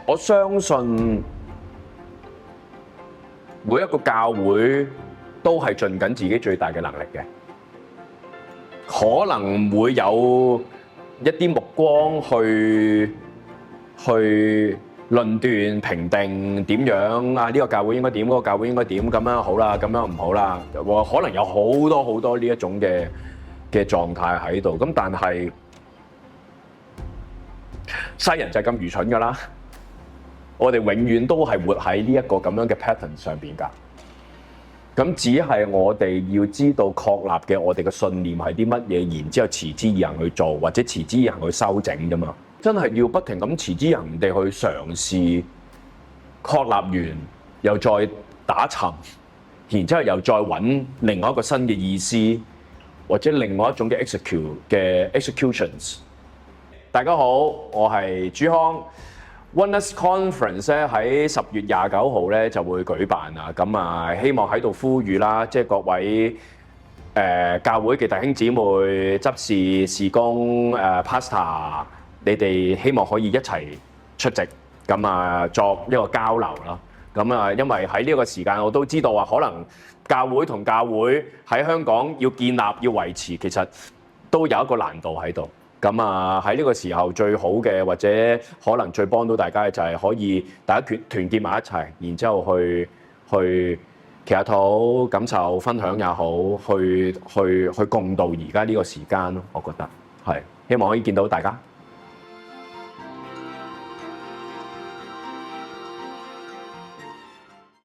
我相信每一個教會都係盡緊自己最大嘅能力嘅，可能會有一啲目光去論斷評定點樣啊？呢個教會應該點，嗰個教會應該點，咁樣好啦，咁樣唔好啦。可能有好多呢一種嘅狀態喺度。咁但係世人就係咁愚蠢㗎啦。我哋永遠都係活喺呢一個咁樣嘅 pattern 上邊㗎。咁只係我哋要知道確立嘅我哋嘅信念係啲乜嘢，然之後持之以恆去做，或者持之以恆去修整啫嘛。真係要不停咁持之以恆地去嘗試確立完，又再打沉，然之後又再揾另外一個新嘅意思，或者另外一種嘅 executions。大家好，我係朱康。Oneness Conference 咧喺10月29號咧就會舉辦啊，咁啊希望喺度呼籲啦，即係各位教會嘅弟兄姊妹、執事、事工、pastor， 你哋希望可以一齊出席，咁啊作一個交流啦。咁啊，因為喺呢個時間我都知道話，可能教會同教會喺香港要建立、要維持，其實都有一個難度喺度。咁啊喺呢個時候最好嘅，或者可能最幫到大家嘅就係可以大家團結埋一齊，然之後去祈下禱、感受、分享也好，去共度而家呢個時間咯。我覺得係希望可以見到大家。